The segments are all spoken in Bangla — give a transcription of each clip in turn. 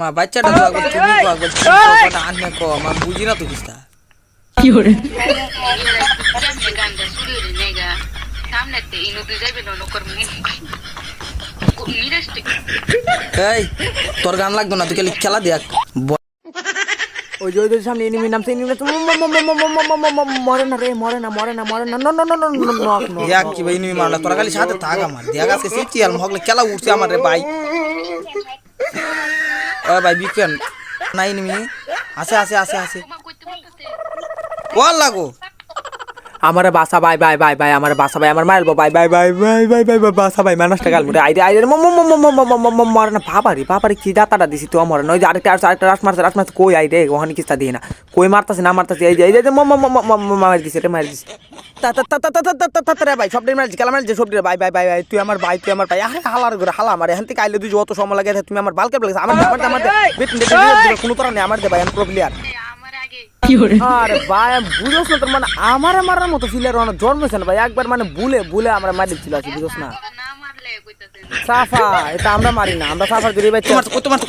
মা বাচ্চাটা তো একবার তুমি কো একবার তুমি কো আননে কো মা বুঝি না তো কিস্তা কি করে এই তোর গান লাগতো না তুই খালি খেলা দেখ ওই যে সামনে এনিমি নামছে এনিমি মরে না রে মরে না no no no no no no দেখ কি ভাই নিমি মারলা তোরা খালি সাথে থাক আমার দেখ আজকে সিটি আর মগলে খেলা উঠছে আমার রে ভাই এ ভাই বিকেন নাই নিমি আছে বল লাগো আমারে বাসা ভাই আমারে বাসা ভাই আমার মারবো ভাই বাসা ভাই মানুষটা গাল মুড়ে আইরে মরে না বাবারে কি দাতাটা দিছি তো আমার নয় যে আরেকটা রাস মারছে কই আইরে ওখানে কিস্তা দিয়ে না কই মারতাছে না মারতাছে এই যে মার দিছে রে ভাই সব মারছি খেলা মারছি সব ভাই তুই আমার ভাই আরে হালার ঘরে হালা আমার এখান থেকে আইলে তুই যত সময় লাগে তুমি আমার বালকে লাগছে আমার কোনো তোরা নেই আমার দে ভাই আমি প্রো প্লেয়ার আরে ভাই বুঝোস না তোর মানে আমার মারার মতো ফিলের জন্ম হয়েছে না ভাই একবার মানে বুলে আমরা মারি ছিল আছি বুঝোস না সাফা এটা আমরা মারি না আমরা সাফার ধরে ভাই কত মারছে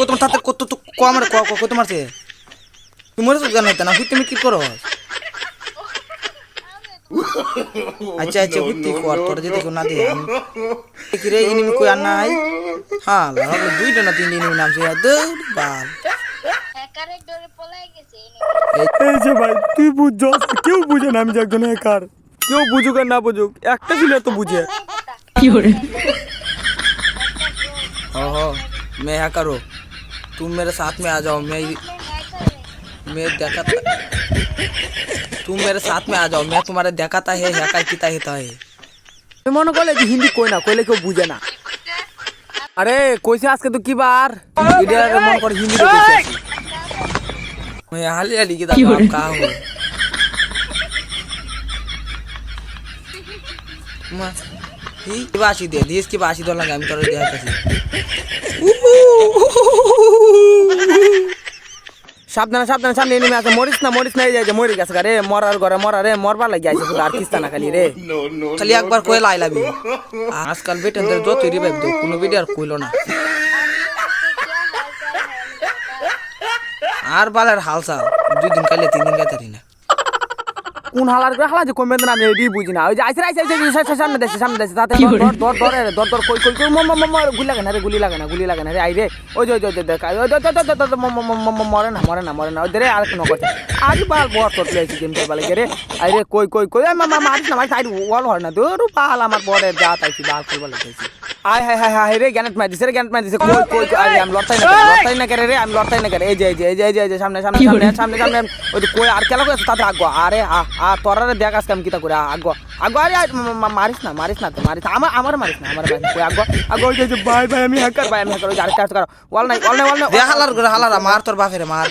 কত কো আমার কত মারছে তুমি মরে গান হইতা না তুমি কি করো আচ্ছা হুতি কর তোর যদি কোন না দে কি রে ইনিমি কই আর নাই হ্যাঁ লাগলো দুইটা না তিনটা ইনিমি নামছে দৌড় বাল এই যে ভাই তুই বুঝছস কেউ বুঝে না আমি যে একজন হ্যাকার কেউ বুঝুক আর না বুঝুক একটা ছিল তো বুঝে কি করে ओहो मैं क्या करूँ तुम मेरे साथ में आ जाओ मैं दिखाता तुम मेरे साथ में आ जाओ मैं तुम्हारे दिखाता है हैकर किता होता है মনে করলে যে হিন্দি কই না কইলে কেউ বুঝে না আরে কইছে আজকে তো কি বার ইডার মন করে হিন্দি কইছে मैं हाली की दाम का हो मां ही बाशी दे देश की बाशी तो लगा हम तोरे दे आते সাবধানে সামনে এনিমি আছে মরিস না এই যে মরে গেছে রে মরার ঘরে মরা রে মরবার লাগি আইছে শুধু আর কিস্তা না খালি রে খালি একবার কই লাইলাবি আজকাল বেটেনদের যত রিভাইভ দাও কোনো ভিডিও আর কইলো না আর বালের হালচাল 2 দিন কালে 3 দিন কাটারি না কোন হালার করে হালা যে কমবে না আমি এডি বুঝি না ওই যে আইছে সামনে দেশে তাতে দর কই গুলি লাগে না রে আই রে ওই যে দেখ মরে না ওই রে আর কোন কথা আজ বাল বড় তোর প্লেছি গেম খেলবা লাগে রে আই রে কই মারিস না ভাই সাইড ওয়াল হয় না দূর বাল আমার বড় জাত আইছি বাল খেলবা লাগেছি আয় হায় রে গ্যানেট মার দিছে কই আরে আমি লড়তাই না করে রে আমি লড়তাই না করে এই যে সামনে ওই যে কই আর কেলা কই তাতে আগো আরে তোরারে দেখ আজকে আমি কিতা করে আগো আরে মারিস না আমার মারিস না কই আগো ওই যে ভাই আমি হ্যাকার ওই আরেকটা কর ওয়াল নাই দে হালার মার তোর বাপেরে মার